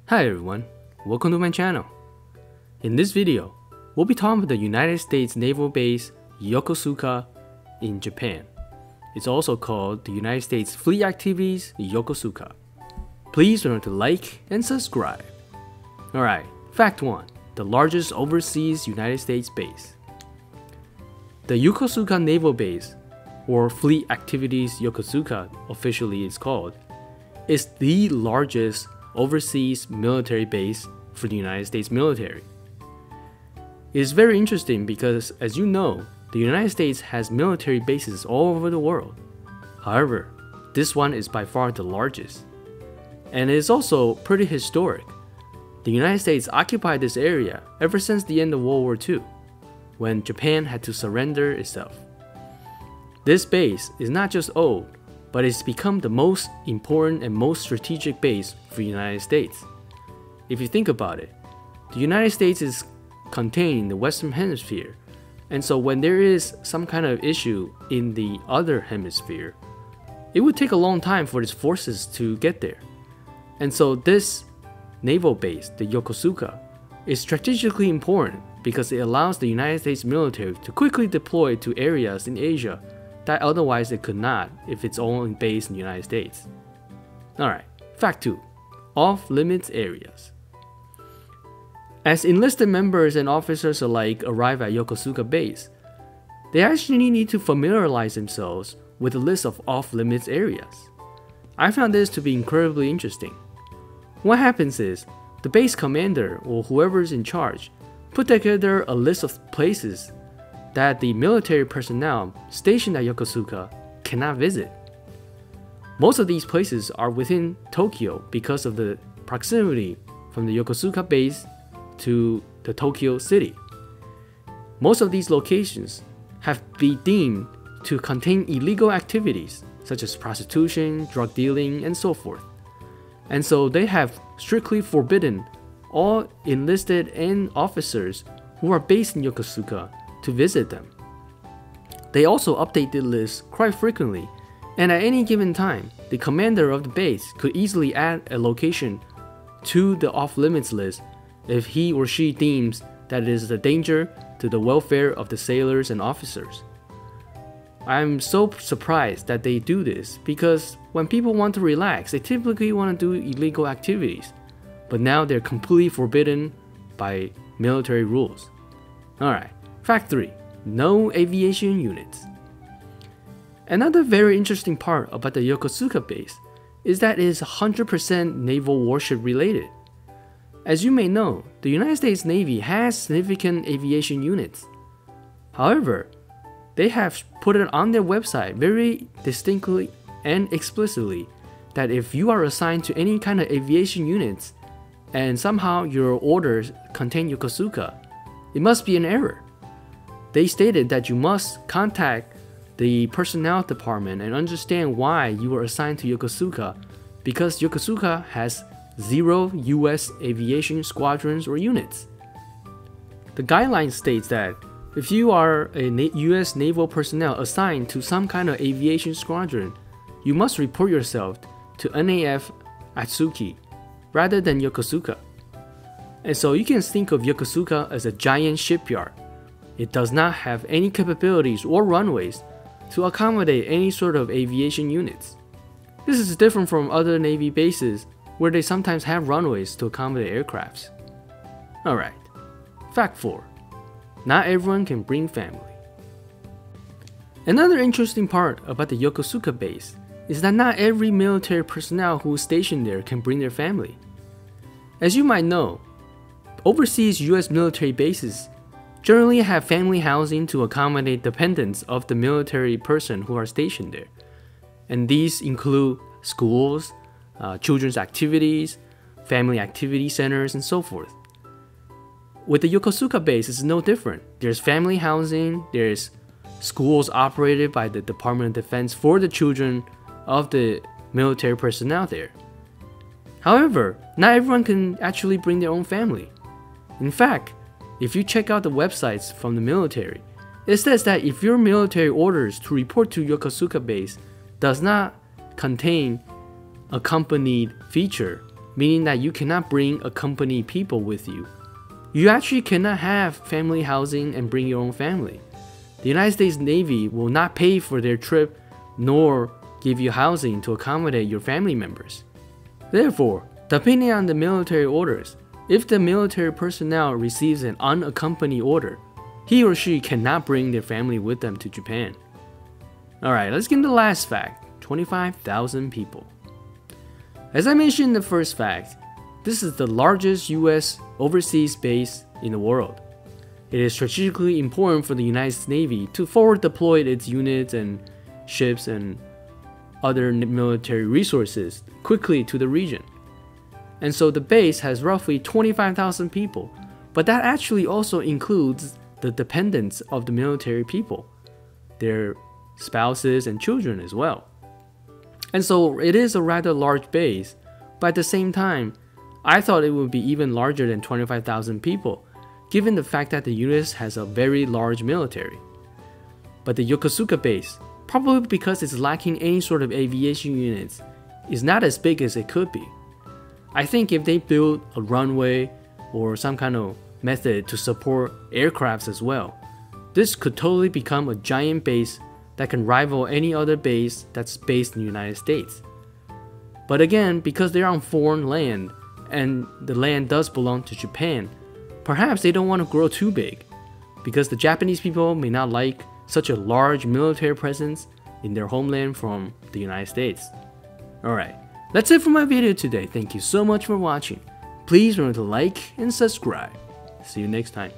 Hi everyone, welcome to my channel. In this video, we'll be talking about the United States Naval Base Yokosuka in Japan. It's also called the United States Fleet Activities Yokosuka. Please remember to like and subscribe. Alright, fact 1. The largest overseas United States base. The Yokosuka Naval Base, or Fleet Activities Yokosuka officially is called, is the largest overseas military base for the United States military. It is very interesting because, as you know, the United States has military bases all over the world. However, this one is by far the largest. And it is also pretty historic. The United States occupied this area ever since the end of World War II, when Japan had to surrender itself. This base is not just old, but it's become the most important and most strategic base for the United States. If you think about it, the United States is contained in the Western Hemisphere, and so when there is some kind of issue in the other hemisphere, it would take a long time for its forces to get there. And so this naval base, the Yokosuka, is strategically important because it allows the United States military to quickly deploy to areas in Asia that otherwise it could not if it's only based in the United States. Alright, fact 2. Off-limits areas. As enlisted members and officers alike arrive at Yokosuka base, they actually need to familiarize themselves with a list of off-limits areas. I found this to be incredibly interesting. What happens is, the base commander or whoever is in charge put together a list of places that the military personnel stationed at Yokosuka cannot visit. Most of these places are within Tokyo because of the proximity from the Yokosuka base to the Tokyo city. Most of these locations have been deemed to contain illegal activities such as prostitution, drug dealing, and so forth. And so they have strictly forbidden all enlisted and officers who are based in Yokosuka to visit them. They also update the list quite frequently, and at any given time, the commander of the base could easily add a location to the off-limits list if he or she deems that it is a danger to the welfare of the sailors and officers. I'm so surprised that they do this because when people want to relax, they typically want to do illegal activities, but now they're completely forbidden by military rules. Alright. Fact 3. No aviation units. Another very interesting part about the Yokosuka base is that it is 100% naval warship related. As you may know, the United States Navy has significant aviation units. However, they have put it on their website very distinctly and explicitly that if you are assigned to any kind of aviation units and somehow your orders contain Yokosuka, it must be an error. They stated that you must contact the personnel department and understand why you were assigned to Yokosuka because Yokosuka has 0 US aviation squadrons or units. The guideline states that if you are a US naval personnel assigned to some kind of aviation squadron, you must report yourself to NAF Atsuki rather than Yokosuka. And so you can think of Yokosuka as a giant shipyard. It does not have any capabilities or runways to accommodate any sort of aviation units. This is different from other Navy bases where they sometimes have runways to accommodate aircrafts. Alright, fact 4. Not everyone can bring family. Another interesting part about the Yokosuka base is that not every military personnel who is stationed there can bring their family. As you might know, overseas US military bases generally have family housing to accommodate dependents of the military person who are stationed there. And these include schools, children's activities, family activity centers, and so forth. With the Yokosuka base, it's no different. There's family housing, there's schools operated by the Department of Defense for the children of the military personnel there. However, not everyone can actually bring their own family. In fact, if you check out the websites from the military, it says that if your military orders to report to Yokosuka base does not contain accompanied feature, meaning that you cannot bring a company people with you. You actually cannot have family housing and bring your own family. The United States Navy will not pay for their trip nor give you housing to accommodate your family members. Therefore, depending on the military orders, if the military personnel receives an unaccompanied order, he or she cannot bring their family with them to Japan. Alright, let's get into the last fact, 25,000 people. As I mentioned in the first fact, this is the largest US overseas base in the world. It is strategically important for the United States Navy to forward deploy its units and ships and other military resources quickly to the region. And so the base has roughly 25,000 people, but that actually also includes the dependents of the military people, their spouses and children as well. And so it is a rather large base, but at the same time, I thought it would be even larger than 25,000 people, given the fact that the US has a very large military. But the Yokosuka base, probably because it's lacking any sort of aviation units, is not as big as it could be. I think if they build a runway or some kind of method to support aircrafts as well, this could totally become a giant base that can rival any other base that's based in the United States. But again, because they're on foreign land and the land does belong to Japan, perhaps they don't want to grow too big, because the Japanese people may not like such a large military presence in their homeland from the United States. Alright, that's it for my video today. Thank you so much for watching. Please remember to like and subscribe. See you next time.